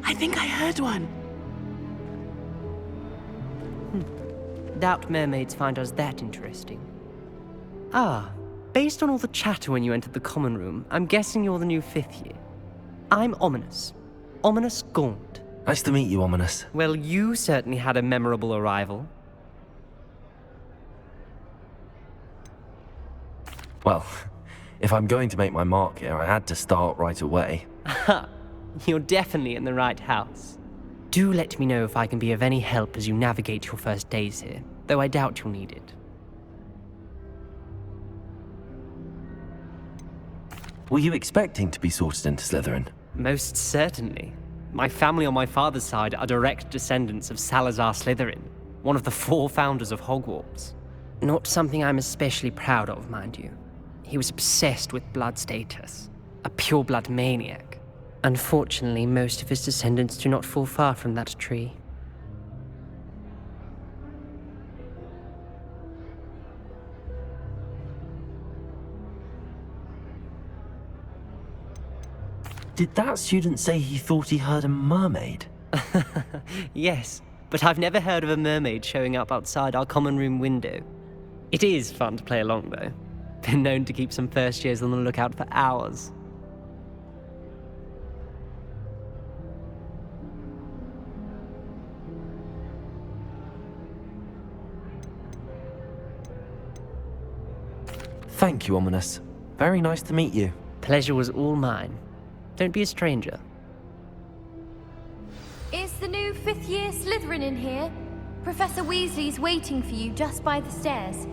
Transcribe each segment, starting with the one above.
I think I heard one. Doubt mermaids find us that interesting. Ah, based on all the chatter when you entered the common room, I'm guessing you're the new 5th year. I'm Ominous. Ominous Gaunt. Nice to meet you, Ominous. Well, you certainly had a memorable arrival. Well, if I'm going to make my mark here, I had to start right away. Ha! You're definitely in the right house. Do let me know if I can be of any help as you navigate your first days here, though I doubt you'll need it. Were you expecting to be sorted into Slytherin? Most certainly. My family on my father's side are direct descendants of Salazar Slytherin, one of the 4 founders of Hogwarts. Not something I'm especially proud of, mind you. He was obsessed with blood status, a pure-blood maniac. Unfortunately, most of his descendants do not fall far from that tree. Did that student say he thought he heard a mermaid? Yes, but I've never heard of a mermaid showing up outside our common room window. It is fun to play along, though. Been known to keep some first years on the lookout for hours. Thank you, Ominous. Very nice to meet you. Pleasure was all mine. Don't be a stranger. Is the new 5th year Slytherin in here? Professor Weasley's waiting for you just by the stairs.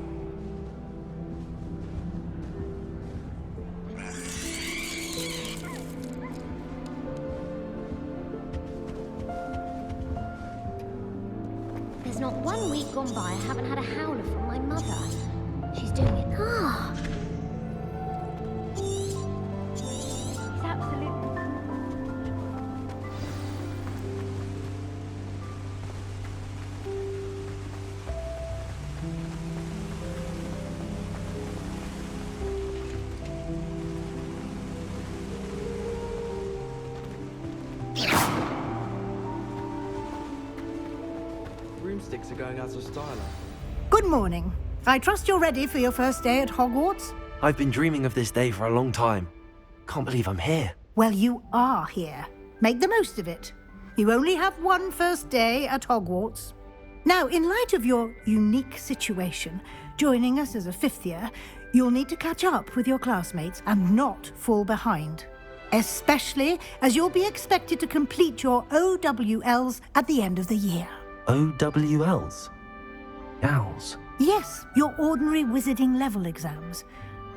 There's not one week gone by I haven't had a howler from my mother. She's doing it. Ah! He's absolutely... Broomsticks are going out of style. Good morning. I trust you're ready for your first day at Hogwarts? I've been dreaming of this day for a long time. Can't believe I'm here. Well, you are here. Make the most of it. You only have one first day at Hogwarts. Now, in light of your unique situation, joining us as a 5th year, you'll need to catch up with your classmates and not fall behind. Especially as you'll be expected to complete your OWLs at the end of the year. OWLs? Owls? Yes, your ordinary wizarding level exams.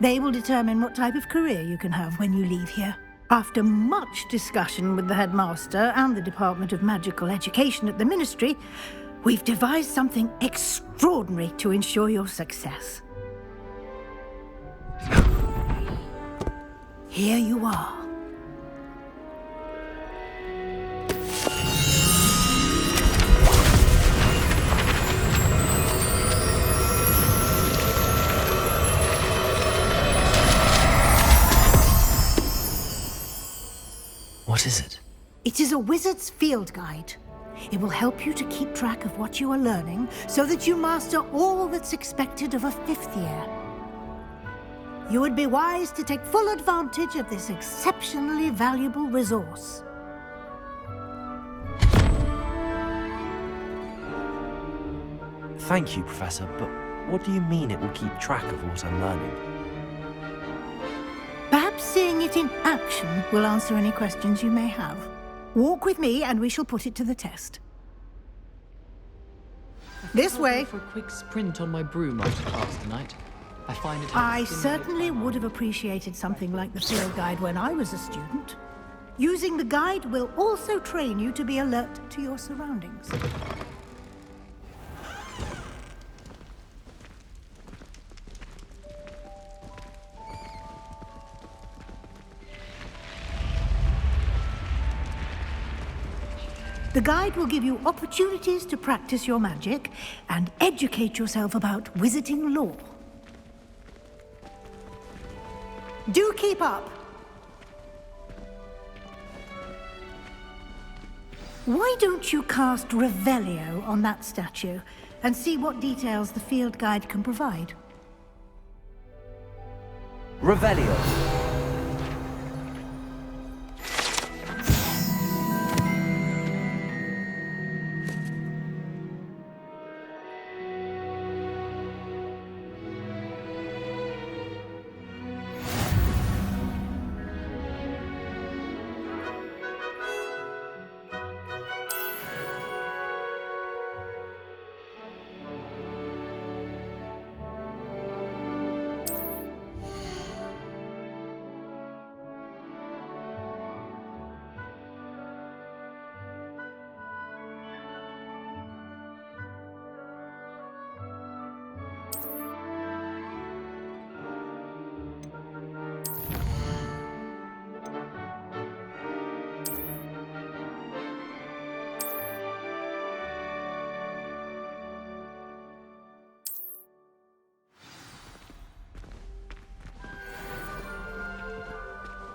They will determine what type of career you can have when you leave here. After much discussion with the headmaster and the Department of Magical Education at the Ministry, we've devised something extraordinary to ensure your success. Here you are. What is it? It is a wizard's field guide. It will help you to keep track of what you are learning so that you master all that's expected of a 5th year. You would be wise to take full advantage of this exceptionally valuable resource. Thank you, Professor, but what do you mean it will keep track of what I'm learning? Perhaps seeing it in action will answer any questions you may have. Walk with me and we shall put it to the test. This way. For a quick sprint on my broom after class tonight. I find it. I certainly would have appreciated something like the field guide when I was a student. Using the guide will also train you to be alert to your surroundings. The guide will give you opportunities to practice your magic and educate yourself about wizarding lore. Do keep up. Why don't you cast Revelio on that statue and see what details the field guide can provide? Revelio.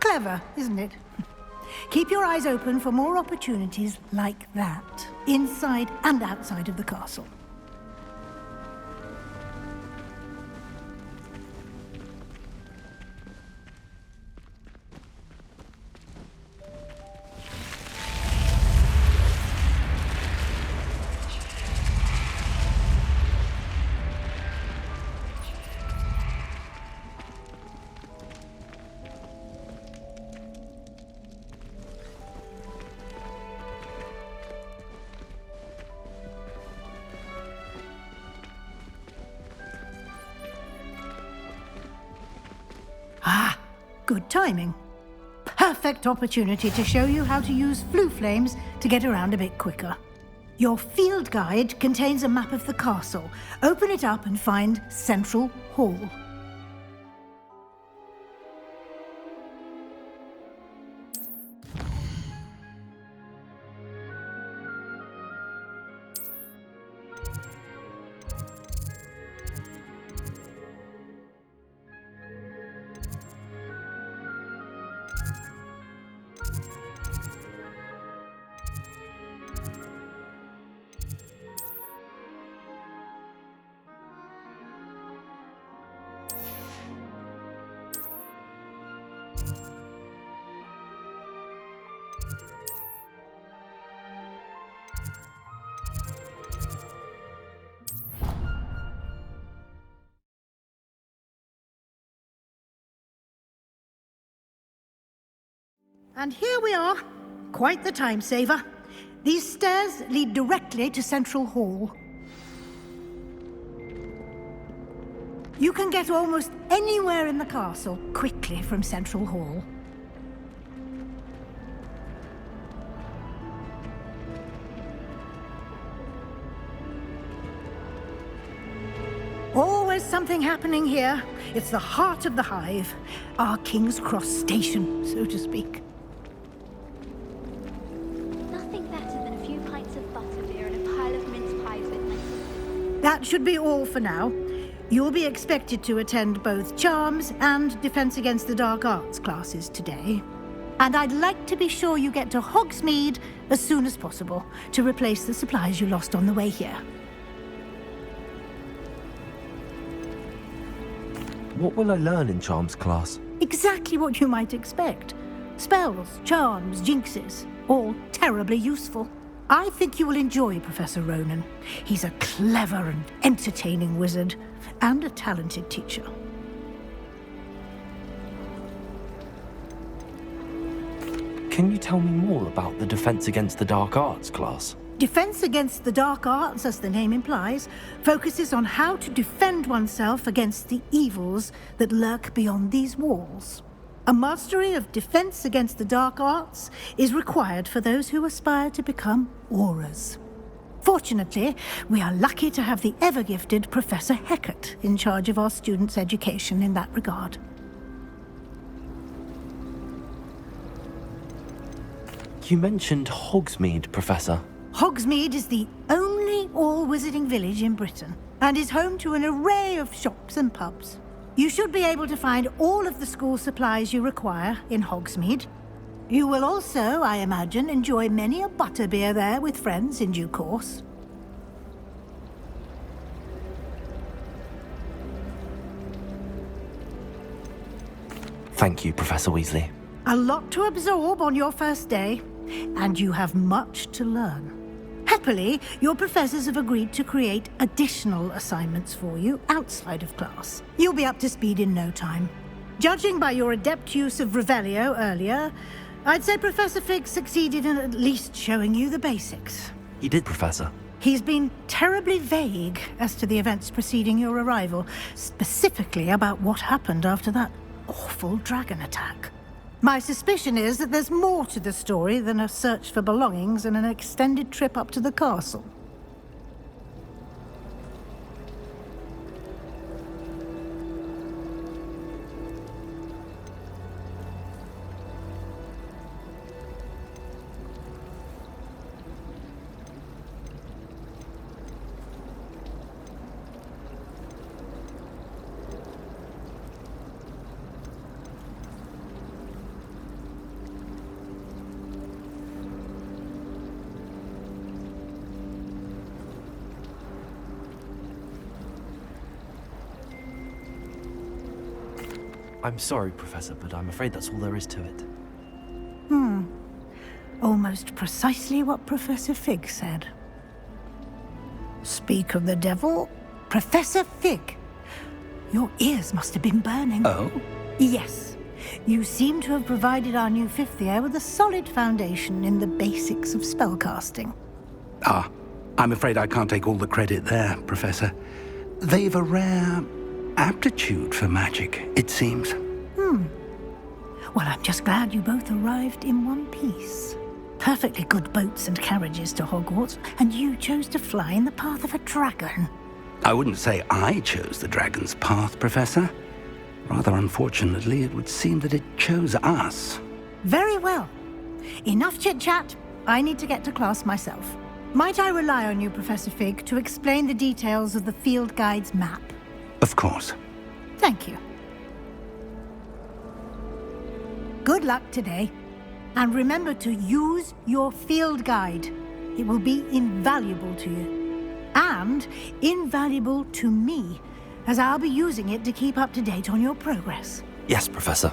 Clever, isn't it? Keep your eyes open for more opportunities like that, inside and outside of the castle. Good timing. Perfect opportunity to show you how to use flue flames to get around a bit quicker. Your field guide contains a map of the castle. Open it up and find Central Hall. And here we are. Quite the time saver. These stairs lead directly to Central Hall. You can get almost anywhere in the castle quickly from Central Hall. Always something happening here. It's the heart of the hive. Our King's Cross station, so to speak. Nothing better than a few pints of butterbeer and a pile of mince pies with me. That should be all for now. You'll be expected to attend both Charms and Defense Against the Dark Arts classes today. And I'd like to be sure you get to Hogsmeade as soon as possible to replace the supplies you lost on the way here. What will I learn in Charms class? Exactly what you might expect. Spells, charms, jinxes, all terribly useful. I think you will enjoy Professor Ronan. He's a clever and entertaining wizard, and a talented teacher. Can you tell me more about the Defense Against the Dark Arts class? Defense Against the Dark Arts, as the name implies, focuses on how to defend oneself against the evils that lurk beyond these walls. A mastery of Defense Against the Dark Arts is required for those who aspire to become Aurors. Fortunately, we are lucky to have the ever-gifted Professor Hecat in charge of our students' education in that regard. You mentioned Hogsmeade, Professor. Hogsmeade is the only all-wizarding village in Britain and is home to an array of shops and pubs. You should be able to find all of the school supplies you require in Hogsmeade. You will also, I imagine, enjoy many a butterbeer there with friends in due course. Thank you, Professor Weasley. A lot to absorb on your first day, and you have much to learn. Happily, your professors have agreed to create additional assignments for you outside of class. You'll be up to speed in no time. Judging by your adept use of Revelio earlier, I'd say Professor Fig succeeded in at least showing you the basics. You did, Professor. He's been terribly vague as to the events preceding your arrival, specifically about what happened after that awful dragon attack. My suspicion is that there's more to the story than a search for belongings and an extended trip up to the castle. I'm sorry, Professor, but I'm afraid that's all there is to it. Almost precisely what Professor Fig said. Speak of the devil, Professor Fig. Your ears must have been burning. Oh? Yes. You seem to have provided our new fifth year with a solid foundation in the basics of spellcasting. Ah, I'm afraid I can't take all the credit there, Professor. They've a rare aptitude for magic, it seems. Well, I'm just glad you both arrived in one piece. Perfectly good boats and carriages to Hogwarts, and you chose to fly in the path of a dragon. I wouldn't say I chose the dragon's path, Professor. Rather unfortunately, it would seem that it chose us. Very well. Enough chit-chat. I need to get to class myself. Might I rely on you, Professor Fig, to explain the details of the field guide's map? Of course. Thank you. Good luck today. And remember to use your field guide. It will be invaluable to you. And invaluable to me, as I'll be using it to keep up to date on your progress. Yes, Professor.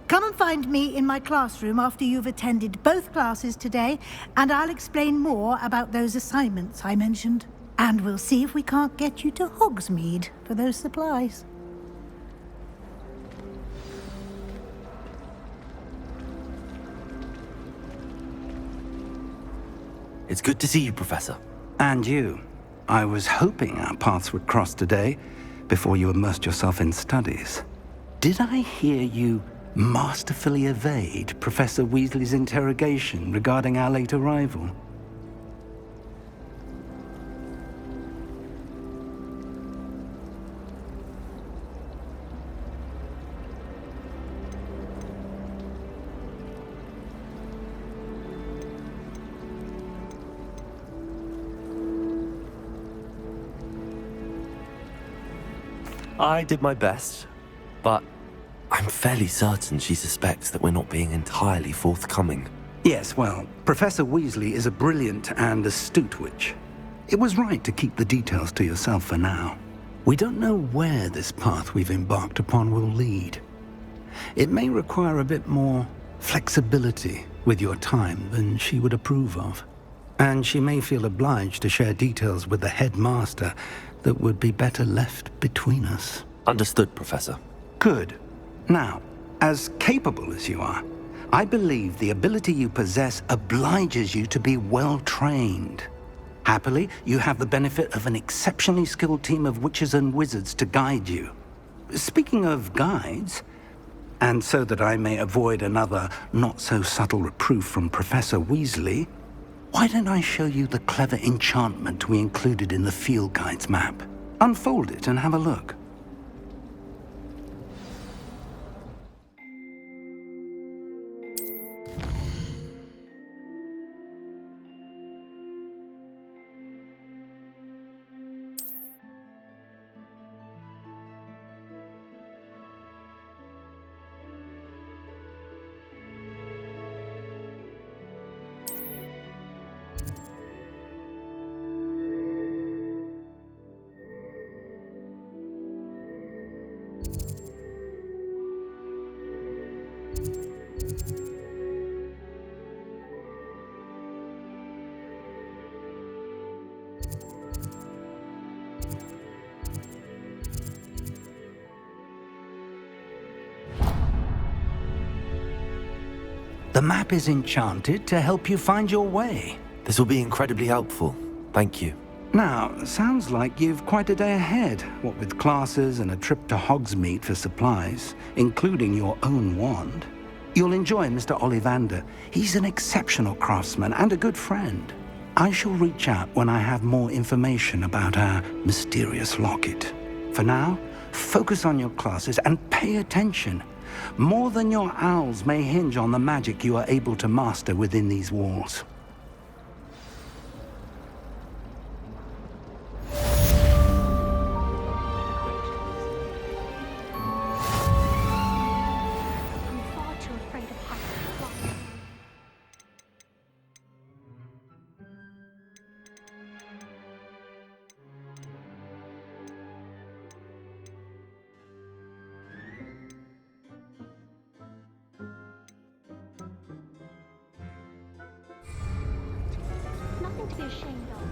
Come and find me in my classroom after you've attended both classes today, and I'll explain more about those assignments I mentioned. And we'll see if we can't get you to Hogsmeade for those supplies. It's good to see you, Professor. And you. I was hoping our paths would cross today, before you immersed yourself in studies. Did I hear you masterfully evade Professor Weasley's interrogation regarding our late arrival? I did my best, but I'm fairly certain she suspects that we're not being entirely forthcoming. Yes, well, Professor Weasley is a brilliant and astute witch. It was right to keep the details to yourself for now. We don't know where this path we've embarked upon will lead. It may require a bit more flexibility with your time than she would approve of. And she may feel obliged to share details with the headmaster that would be better left between us. Understood, Professor. Good. Now, as capable as you are, I believe the ability you possess obliges you to be well trained. Happily, you have the benefit of an exceptionally skilled team of witches and wizards to guide you. Speaking of guides, and so that I may avoid another not-so-subtle reproof from Professor Weasley, why don't I show you the clever enchantment we included in the field guide's map? Unfold it and have a look. The map is enchanted to help you find your way. This will be incredibly helpful. Thank you. Now, sounds like you've quite a day ahead, what with classes and a trip to Hogsmeade for supplies, including your own wand. You'll enjoy Mr. Ollivander. He's an exceptional craftsman and a good friend. I shall reach out when I have more information about our mysterious locket. For now, focus on your classes and pay attention. More than your owls may hinge on the magic you are able to master within these walls. I'm far too afraid of heights. Nothing to be ashamed of.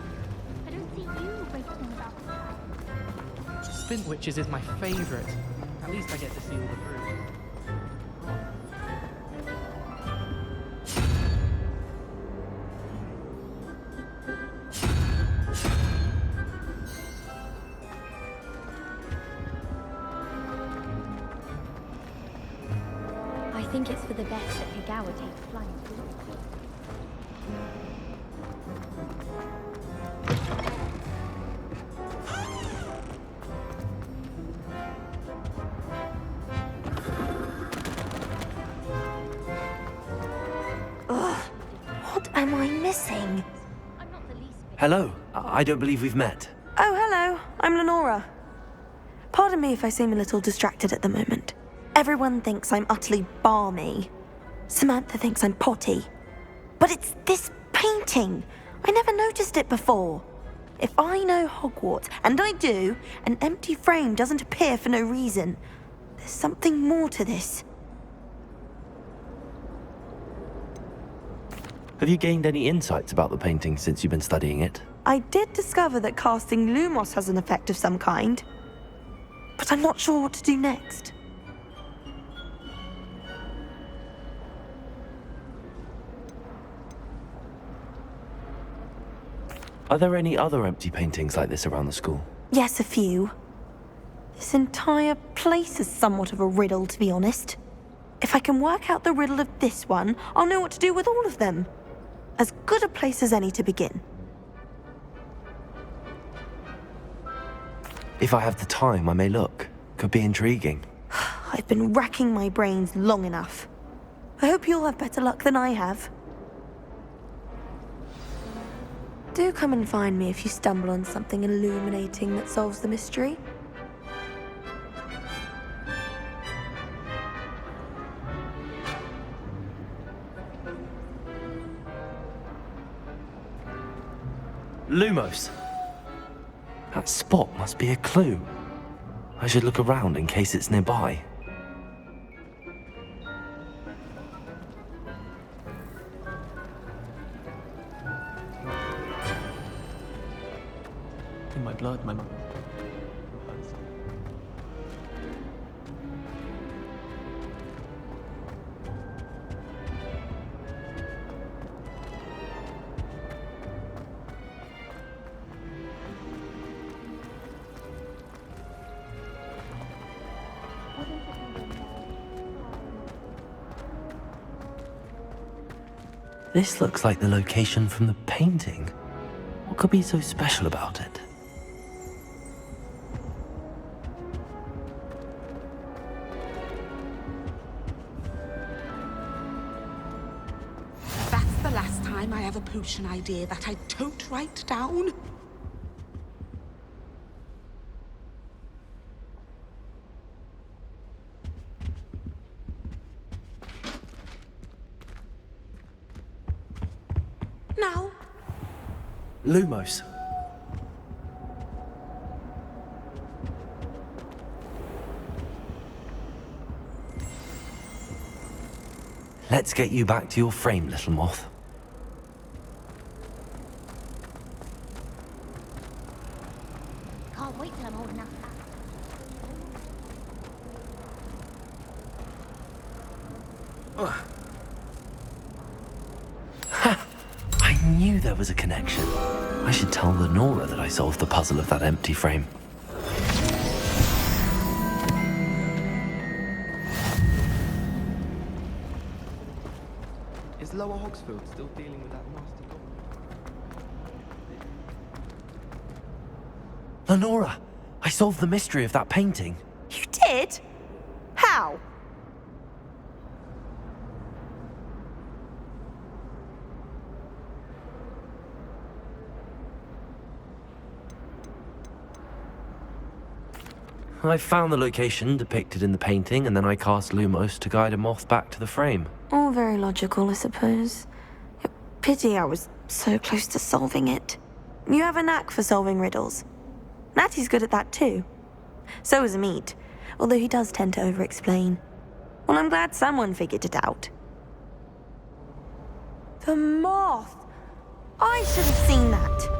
I don't see you racing about the town. Spint Witches is my favourite. At least I get to see all the brews. I think it's for the best that Higawa takes flight. What am I missing? I'm not the least bit. Hello. I don't believe we've met. Oh, hello. I'm Lenora. Pardon me if I seem a little distracted at the moment. Everyone thinks I'm utterly balmy. Samantha thinks I'm potty. But it's this painting. I never noticed it before. If I know Hogwarts, and I do, an empty frame doesn't appear for no reason. There's something more to this. Have you gained any insights about the painting since you've been studying it? I did discover that casting Lumos has an effect of some kind. But I'm not sure what to do next. Are there any other empty paintings like this around the school? Yes, a few. This entire place is somewhat of a riddle, to be honest. If I can work out the riddle of this one, I'll know what to do with all of them. As good a place as any to begin. If I have the time, I may look. Could be intriguing. I've been racking my brains long enough. I hope you'll have better luck than I have. Do come and find me if you stumble on something illuminating that solves the mystery. Lumos! That spot must be a clue. I should look around in case it's nearby. In my blood, my mum. This looks like the location from the painting. What could be so special about it? That's the last time I have a potion idea that I don't write down. Now. Lumos. Let's get you back to your frame, little moth. Can't wait till I'm old enough. knew there was a connection. I should tell Lenora that I solved the puzzle of that empty frame. Is Lower Hogsfield still dealing with that nasty goblin? Lenora! I solved the mystery of that painting. You did? How? I found the location depicted in the painting, and then I cast Lumos to guide a moth back to the frame. All very logical, I suppose. Pity I was so close to solving it. You have a knack for solving riddles. Natty's good at that too. So is Amit, although he does tend to over-explain. Well, I'm glad someone figured it out. The moth! I should have seen that.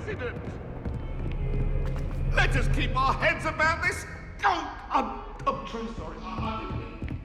accident. Let us keep our heads about this. Oh, I'm truly sorry. I didn't mean.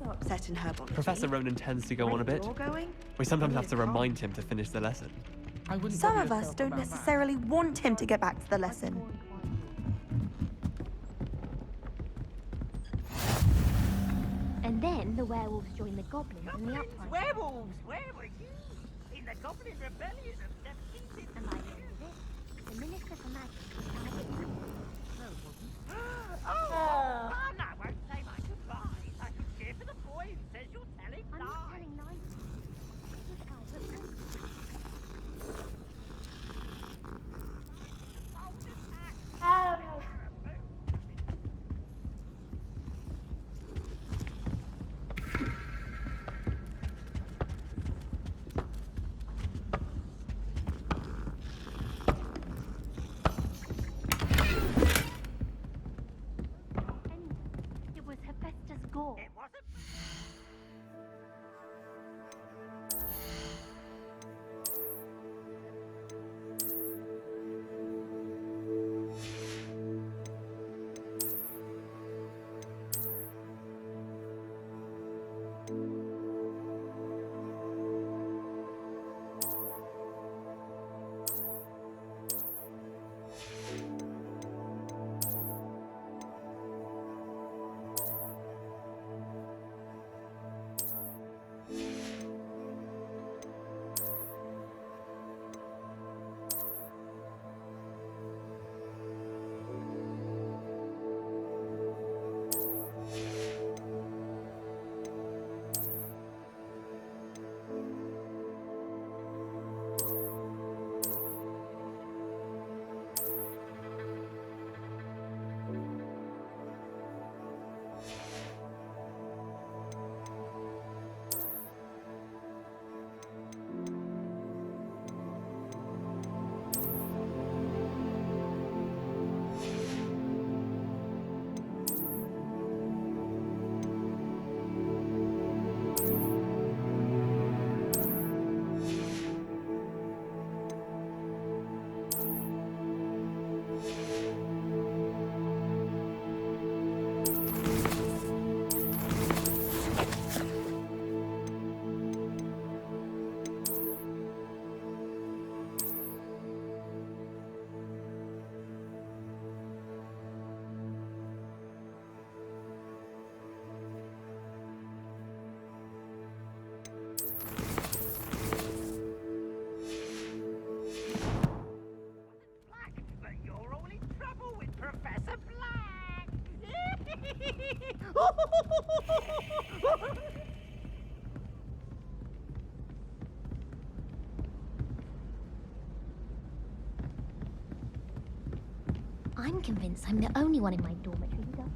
Upsetting her body. Professor Ronan tends to go on a bit. We sometimes have to remind him to finish the lesson. Some of us don't necessarily want him to get back to the lesson. And then the werewolves join the goblins in the uprising. Werewolves! Where were you? In the Goblin Rebellion of defeated. And by the end of it, the Minister for Magic Oh! And I won't say my goodbyes. I can cheer for the boy who says you're telling I'm lies. not telling lies. This guy's a prince. Oh, It was Hephaestus Gore. it wasn't. I'm convinced I'm the only one in my dormitory who does.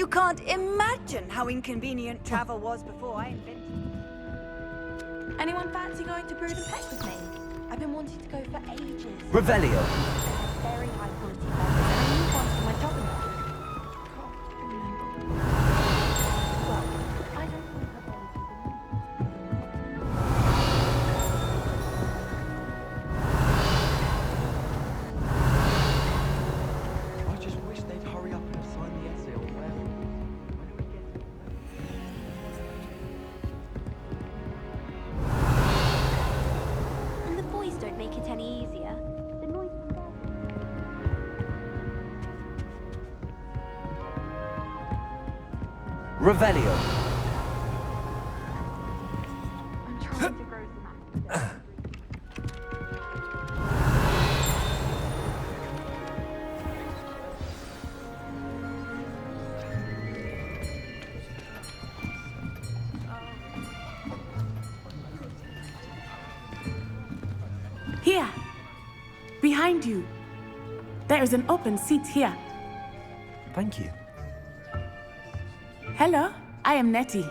You can't imagine how inconvenient travel was before I invented it. Anyone fancy going to Brood and Pet with me? I've been wanting to go for ages. Revelio. Very high quality burgers, and I need one for my job interview. Can't remember. Well, I don't think I've always I just wish they'd hurry up and sign the essay or whatever. When do we get to And the boys don't make it any easier. The noise from them. Revelio. I'm trying to grow some apples. Here! Behind you! There is an open seat here. Thank you. Hello, I am Nettie.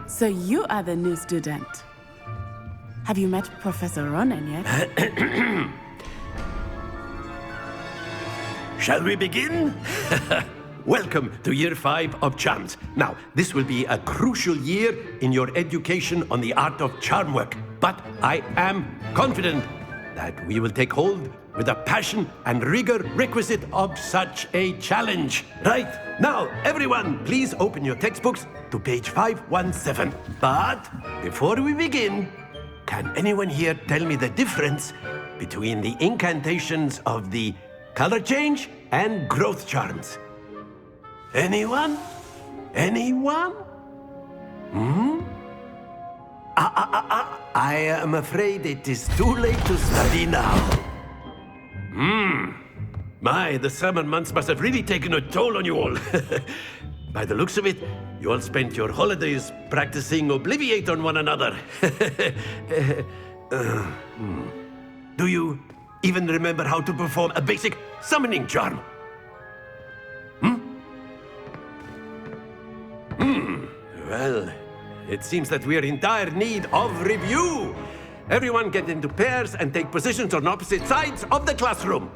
So you are the new student. Have you met Professor Ronan yet? Shall we begin? Welcome to Year 5 of Charms. Now, this will be a crucial year in your education on the art of charm work. But I am confident that we will take hold with the passion and rigor requisite of such a challenge. Right, now, everyone, please open your textbooks to page 517. But before we begin, can anyone here tell me the difference between the incantations of the color change and growth charms? Anyone? Anyone? I am afraid it is too late to study now. My, the summer months must have really taken a toll on you all. By the looks of it, you all spent your holidays practicing Obliviate on one another. Do you even remember how to perform a basic summoning charm? Well, it seems that we are in dire need of review. Everyone get into pairs and take positions on opposite sides of the classroom.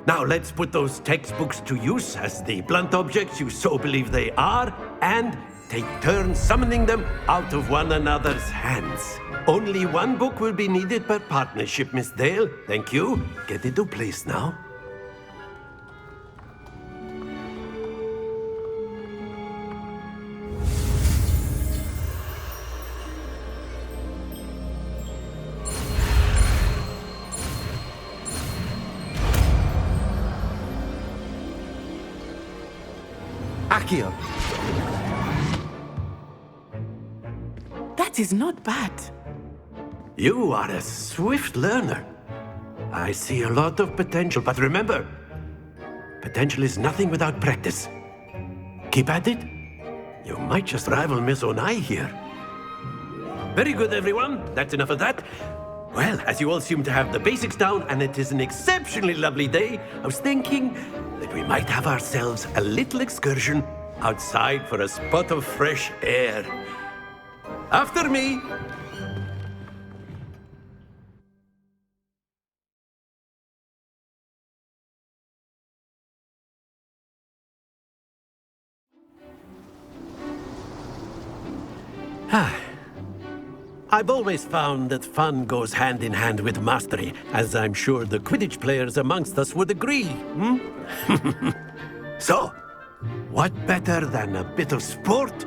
Now let's put those textbooks to use as the blunt objects you so believe they are, and take turns summoning them out of one another's hands. Only one book will be needed per partnership, Miss Dale. Thank you. Get into place now. Accio. That is not bad. You are a swift learner. I see a lot of potential, but remember, potential is nothing without practice. Keep at it. You might just rival Miss Onai here. Very good, everyone. That's enough of that. Well, as you all seem to have the basics down, and it is an exceptionally lovely day, I was thinking that we might have ourselves a little excursion outside for a spot of fresh air. After me. I've always found that fun goes hand in hand with mastery, as I'm sure the Quidditch players amongst us would agree. So, what better than a bit of sport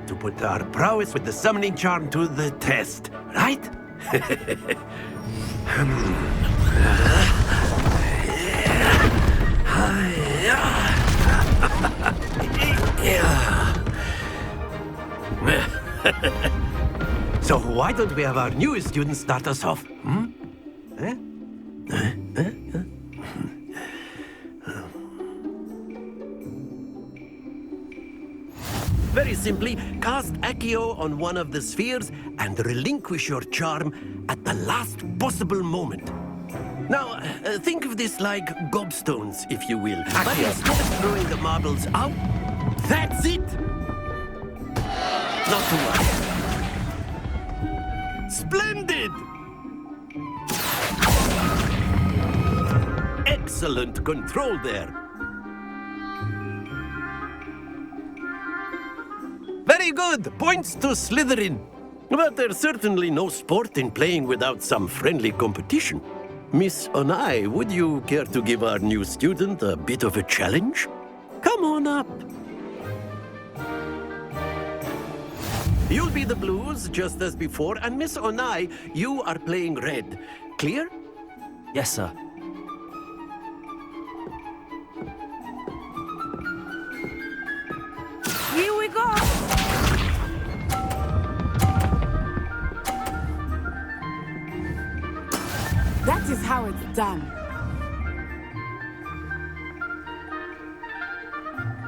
to put our prowess with the summoning charm to the test, right? So why don't we have our newest student start us off? Very simply, cast Accio on one of the spheres and relinquish your charm at the last possible moment. Now, think of this like gobstones, if you will. But instead of throwing the marbles out, That's it! Not to worry. Splendid! Excellent control there. Very good. Points to Slytherin. But there's certainly no sport in playing without some friendly competition. Miss Onai, would you care to give our new student a bit of a challenge? Come on up. You'll be the blues, just as before, and Miss Onai, you are playing red. Clear? Yes, sir. Here we go! That is how it's done.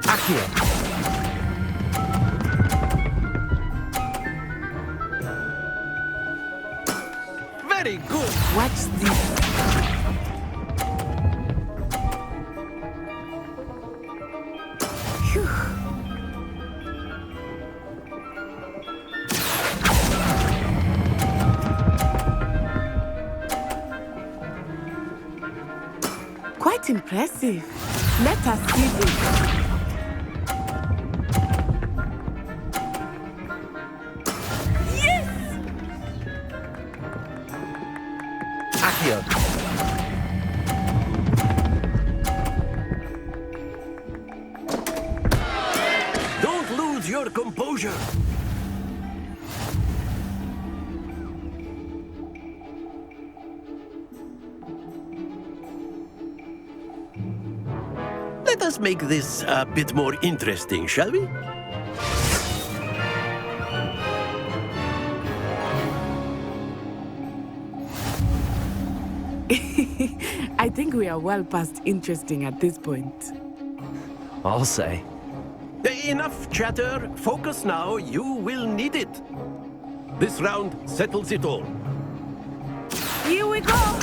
Accio. Very good. Watch this. Phew. Quite impressive. Let us see this. Yes! Accio. Don't lose your composure. Let us make this a bit more interesting, shall we? I think we are well past interesting at this point. I'll say. Enough chatter. Focus now. You will need it. This round settles it all. Here we go!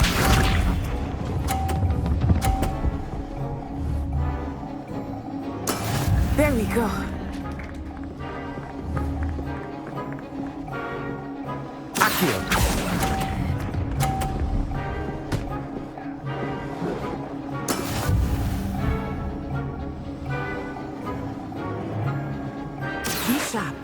There we go. Accio. Be sharp.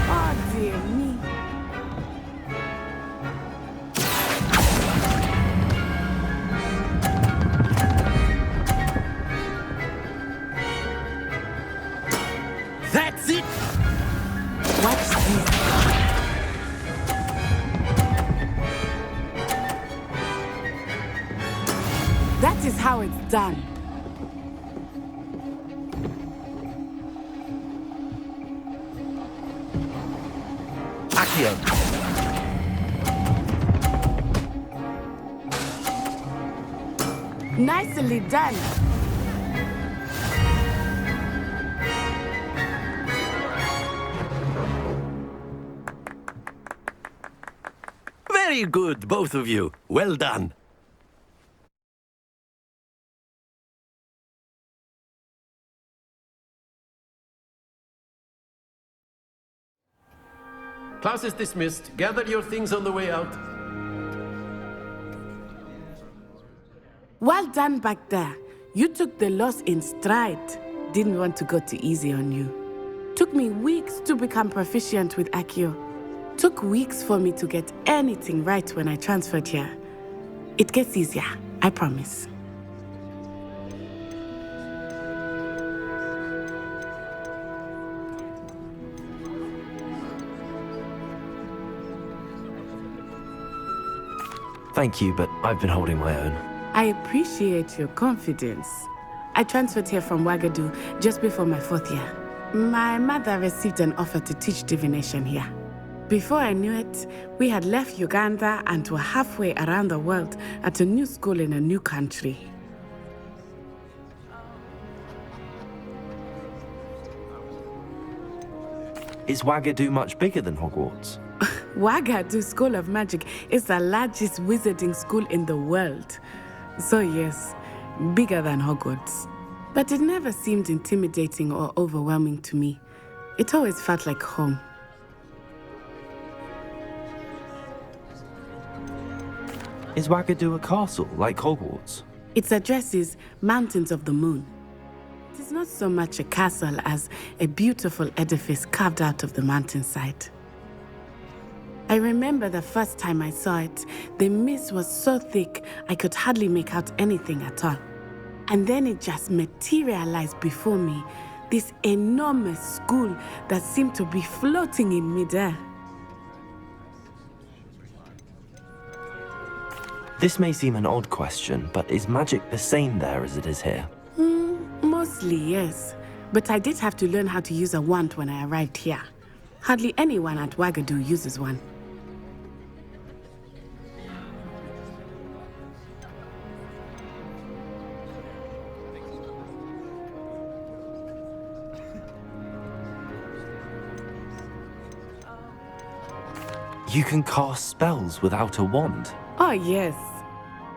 Oh, dear me. That's it! Watch this. That is how it's done. Accio. Nicely done. Very good, both of you. Well done. Class is dismissed. Gather your things on the way out. Well done back there. You took the loss in stride. Didn't want to go too easy on you. Took me weeks to become proficient with Accio. Took weeks for me to get anything right when I transferred here. It gets easier, I promise. Thank you, but I've been holding my own. I appreciate your confidence. I transferred here from Wagadu just before my 4th year. My mother received an offer to teach divination here. Before I knew it, we had left Uganda and were halfway around the world at a new school in a new country. Is Wagadu much bigger than Hogwarts? Wagadu School of Magic is the largest wizarding school in the world. So yes, bigger than Hogwarts. But it never seemed intimidating or overwhelming to me. It always felt like home. Is Wagadu a castle, like Hogwarts? Its address is Mountains of the Moon. It is not so much a castle as a beautiful edifice carved out of the mountainside. I remember the first time I saw it, the mist was so thick I could hardly make out anything at all. And then it just materialized before me, this enormous school that seemed to be floating in midair. This may seem an odd question, but is magic the same there as it is here? Mostly, yes. But I did have to learn how to use a wand when I arrived here. Hardly anyone at Wagadu uses one. You can cast spells without a wand? Oh, yes.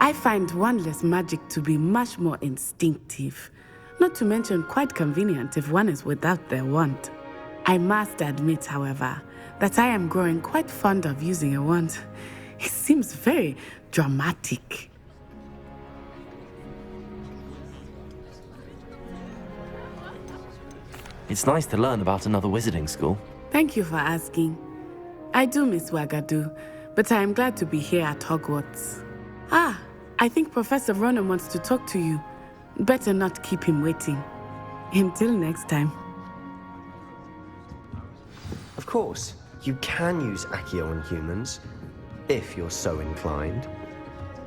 I find wandless magic to be much more instinctive. Not to mention quite convenient if one is without their wand. I must admit, however, that I am growing quite fond of using a wand. It seems very dramatic. It's nice to learn about another wizarding school. Thank you for asking. I do miss Wagadu, but I am glad to be here at Hogwarts. Ah, I think Professor Ronan wants to talk to you. Better not keep him waiting. Until next time. Of course, you can use Accio on humans, if you're so inclined.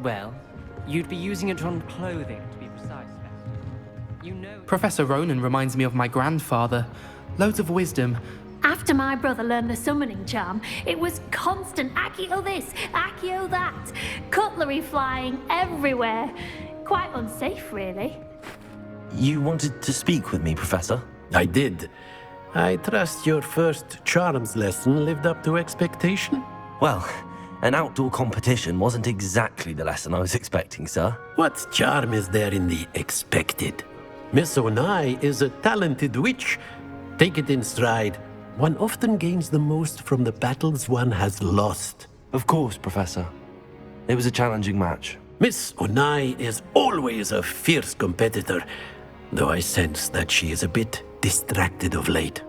Well, you'd be using it on clothing, to be precise. You know... Professor Ronan reminds me of my grandfather. Loads of wisdom. After my brother learned the summoning charm, it was constant Accio this, Accio that. Cutlery flying everywhere. Quite unsafe, really. You wanted to speak with me, Professor? I did. I trust your first charms lesson lived up to expectation? Well, an outdoor competition wasn't exactly the lesson I was expecting, sir. What charm is there in the expected? Miss Onai is a talented witch. Take it in stride. One often gains the most from the battles one has lost. Of course, Professor. It was a challenging match. Miss Onai is always a fierce competitor, though I sense that she is a bit distracted of late.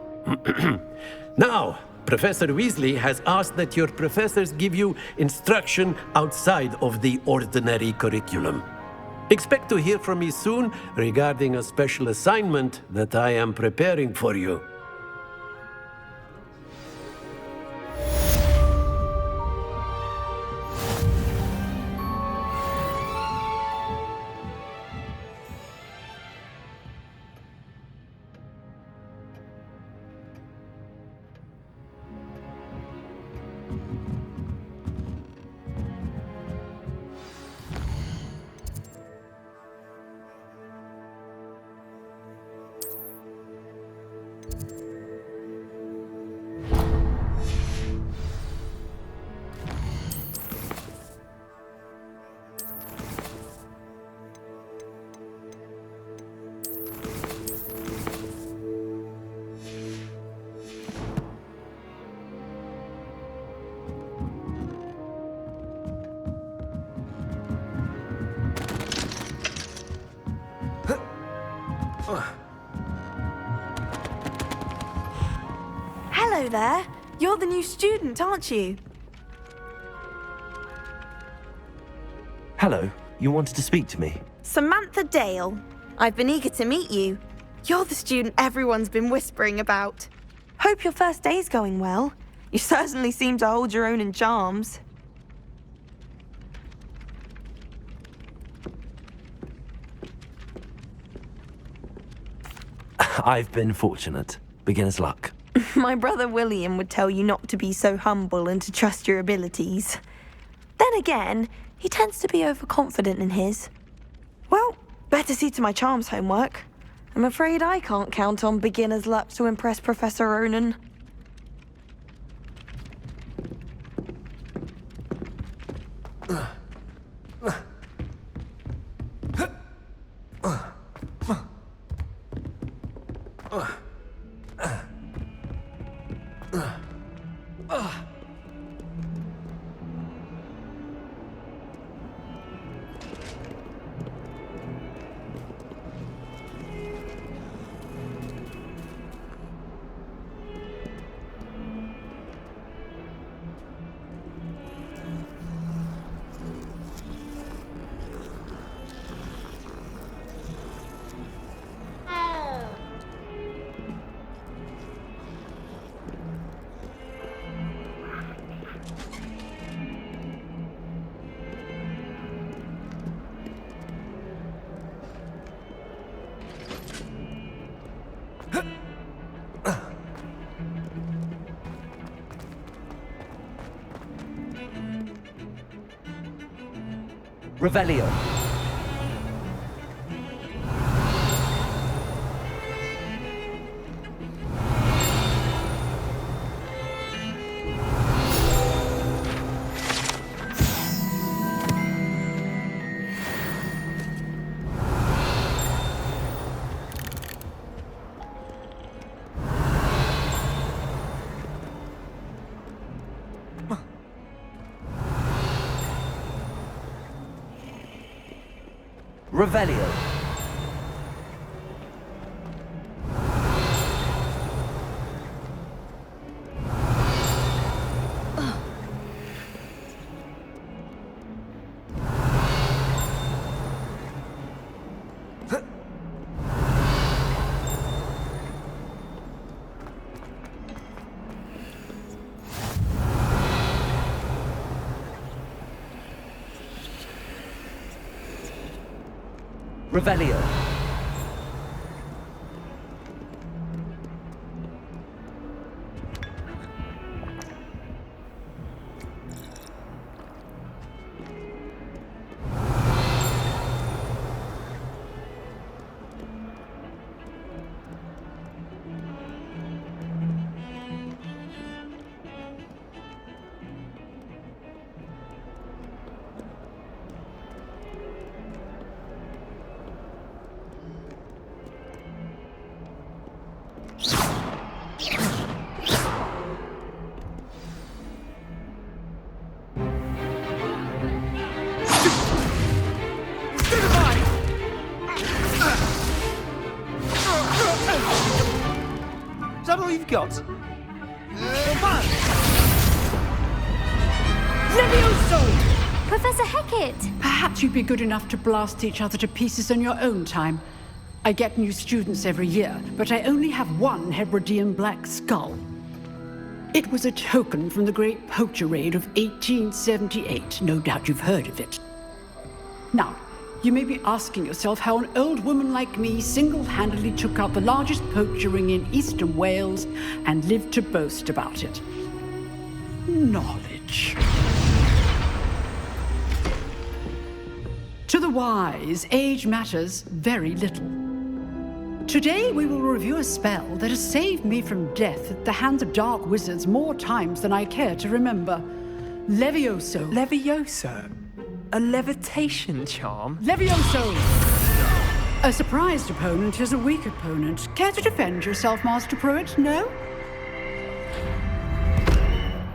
Now, Professor Weasley has asked that your professors give you instruction outside of the ordinary curriculum. Expect to hear from me soon regarding a special assignment that I am preparing for you. Hello there. You're the new student, aren't you? Hello, you wanted to speak to me? Samantha Dale. I've been eager to meet you. You're the student everyone's been whispering about. Hope your first day's going well. You certainly seem to hold your own in charms. I've been fortunate. Beginner's luck. My brother William would tell you not to be so humble and to trust your abilities. Then again, he tends to be overconfident in his. Well, better see to my charms homework. I'm afraid I can't count on beginner's luck to impress Professor Ronan. Revelio. Revelio. Revelio. Is that all you've got? Levioso! Professor Hecat! Perhaps you'd be good enough to blast each other to pieces on your own time. I get new students every year, but I only have one Hebridean black skull. It was a token from the Great Poacher Raid of 1878. No doubt you've heard of it. Now, you may be asking yourself how an old woman like me single-handedly took out the largest poacher ring in eastern Wales and lived to boast about it. Knowledge. To the wise, age matters very little. Today we will review a spell that has saved me from death at the hands of dark wizards more times than I care to remember. Levioso. Levioso? A levitation charm? Levioso! A surprised opponent is a weak opponent. Care to defend yourself, Master Pruitt? No?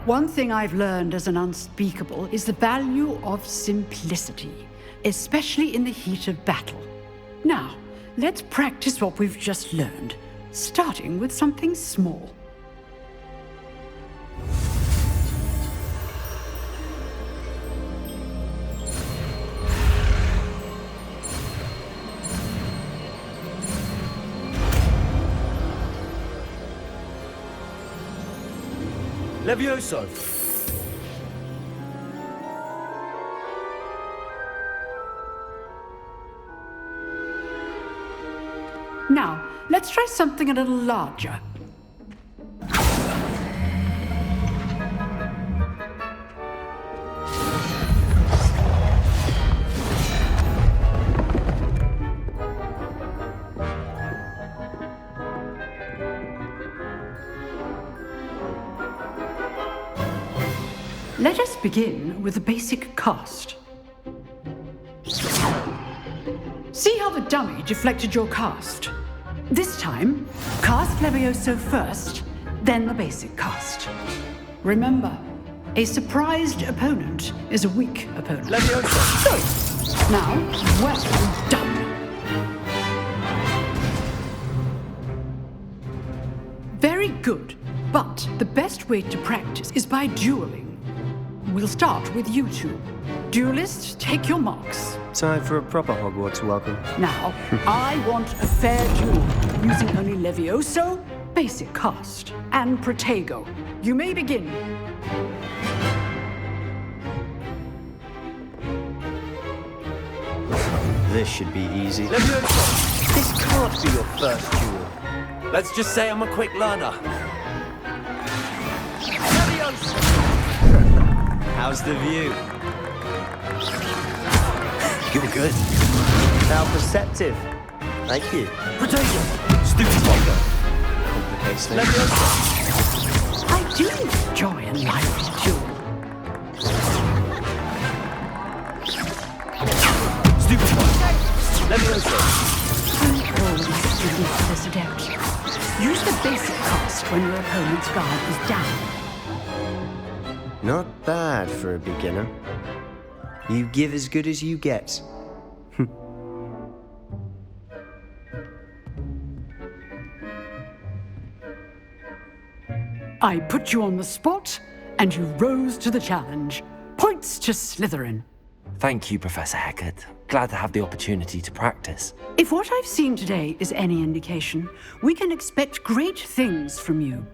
One thing I've learned as an unspeakable is the value of simplicity, especially in the heat of battle. Now, let's practice what we've just learned, starting with something small. Levioso! Now, let's try something a little larger. Let us begin with the basic cast. See how the dummy deflected your cast? This time, cast Levioso first, then the basic cast. Remember, a surprised opponent is a weak opponent. Levioso! So, now, well done. Very good, but the best way to practice is by dueling. We'll start with you two. Duelists, take your marks. Time for a proper Hogwarts welcome. Now, I want a fair duel, using only Levioso, basic cast, and Protego. You may begin. This should be easy. Levioso! This can't be your first duel. Let's just say I'm a quick learner. Levioso! How's the view? You're good. How perceptive. Thank you. Potato! Stupid potato! Complicates things. I do enjoy a lively duel. Stupid potato! Leviosa! Don't always students to this adept. Use the basic cast when your opponent's guard is down. Not bad for a beginner. You give as good as you get. I put you on the spot, and you rose to the challenge. Points to Slytherin. Thank you, Professor Hecat. Glad to have the opportunity to practice. If what I've seen today is any indication, we can expect great things from you.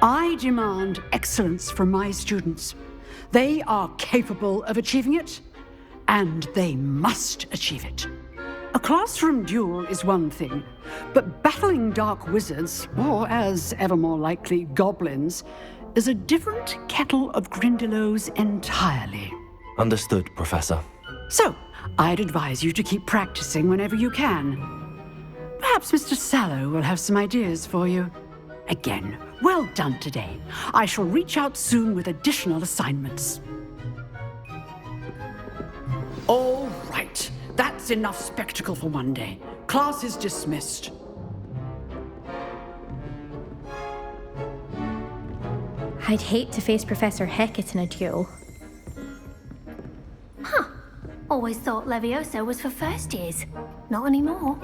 I demand excellence from my students. They are capable of achieving it, and they must achieve it. A classroom duel is one thing, but battling dark wizards, or as ever more likely, goblins, is a different kettle of Grindylows entirely. Understood, Professor. So, I'd advise you to keep practicing whenever you can. Perhaps Mr. Sallow will have some ideas for you. Again, well done today. I shall reach out soon with additional assignments. All right. That's enough spectacle for one day. Class is dismissed. I'd hate to face Professor Hecat in a duel. Huh. Always thought Leviosa was for first years. Not anymore.